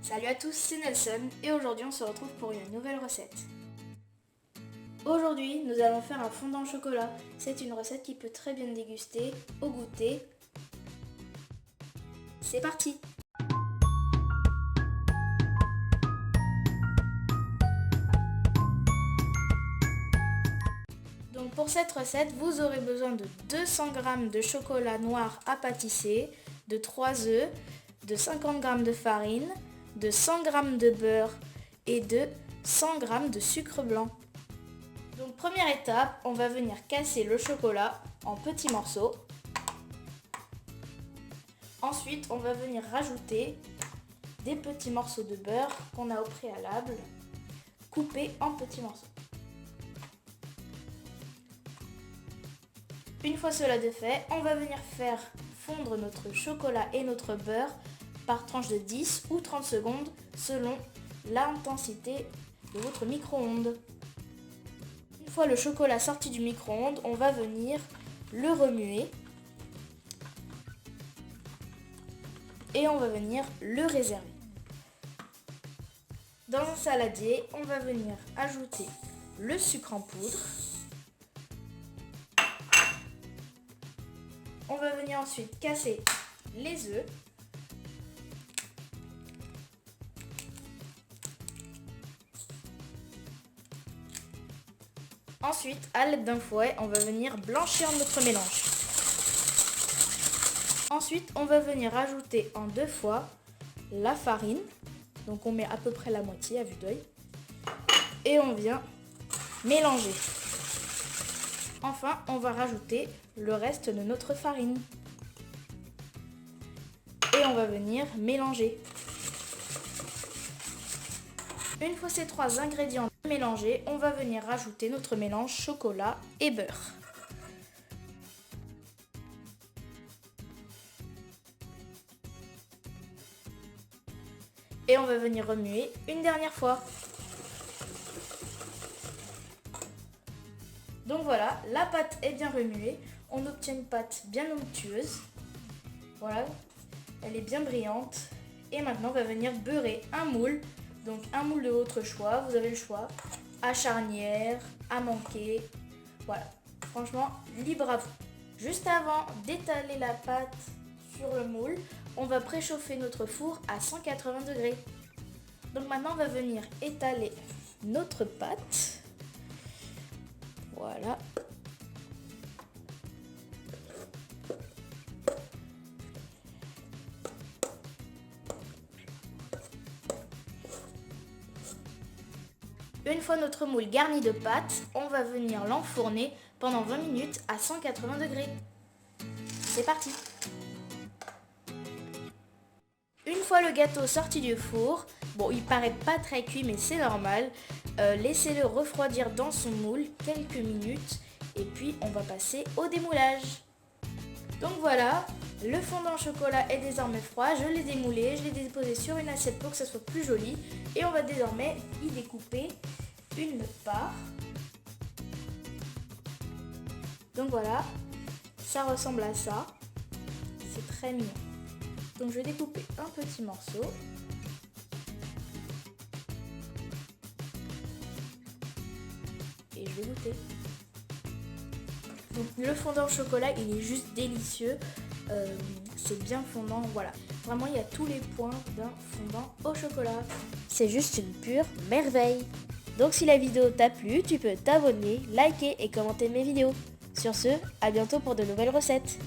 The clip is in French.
Salut à tous, c'est Nelson et aujourd'hui on se retrouve pour une nouvelle recette. Aujourd'hui nous allons faire un fondant au chocolat. C'est une recette qui peut très bien déguster au goûter. C'est parti! Donc pour cette recette, vous aurez besoin de 200 g de chocolat noir à pâtisser, de 3 œufs, de 50 g de farine, de 100 g de beurre et de 100 g de sucre blanc. Donc première étape, on va venir casser le chocolat en petits morceaux. Ensuite, on va venir rajouter des petits morceaux de beurre qu'on a au préalable, coupés en petits morceaux. Une fois cela de fait, on va venir faire fondre notre chocolat et notre beurre par tranche de 10 ou 30 secondes selon l'intensité de votre micro-ondes. Une fois le chocolat sorti du micro-ondes, on va venir le remuer et on va venir le réserver. Dans un saladier, on va venir ajouter le sucre en poudre. On va venir ensuite casser les œufs. Ensuite, à l'aide d'un fouet, on va venir blanchir notre mélange. Ensuite, on va venir ajouter en 2 fois la farine. Donc on met à peu près la moitié à vue d'œil. Et on vient mélanger. Enfin, on va rajouter le reste de notre farine. Et on va venir mélanger. Une fois ces 3 ingrédients mélangés, on va venir rajouter notre mélange chocolat et beurre. Et on va venir remuer une dernière fois. Donc voilà, la pâte est bien remuée. On obtient une pâte bien onctueuse. Voilà, elle est bien brillante. Et maintenant, on va venir beurrer un moule. Donc un moule de votre choix, vous avez le choix. À charnière, à manquer. Voilà, franchement, libre à vous. Juste avant d'étaler la pâte sur le moule, on va préchauffer notre four à 180 degrés. Donc maintenant, on va venir étaler notre pâte. Voilà. Une fois notre moule garni de pâte, on va venir l'enfourner pendant 20 minutes à 180 degrés. C'est parti! Une fois le gâteau sorti du four, bon, il paraît pas très cuit mais c'est normal, laissez-le refroidir dans son moule quelques minutes et puis on va passer au démoulage. Donc voilà, le fondant au chocolat est désormais froid, je l'ai démoulé, je l'ai déposé sur une assiette pour que ça soit plus joli et on va désormais y découper une part. Donc voilà, ça ressemble à ça, c'est très mignon. Donc je vais découper un petit morceau. Et je vais goûter. Donc le fondant au chocolat, il est juste délicieux. C'est bien fondant, voilà. Vraiment, il y a tous les points d'un fondant au chocolat. C'est juste une pure merveille. Donc si la vidéo t'a plu, tu peux t'abonner, liker et commenter mes vidéos. Sur ce, à bientôt pour de nouvelles recettes.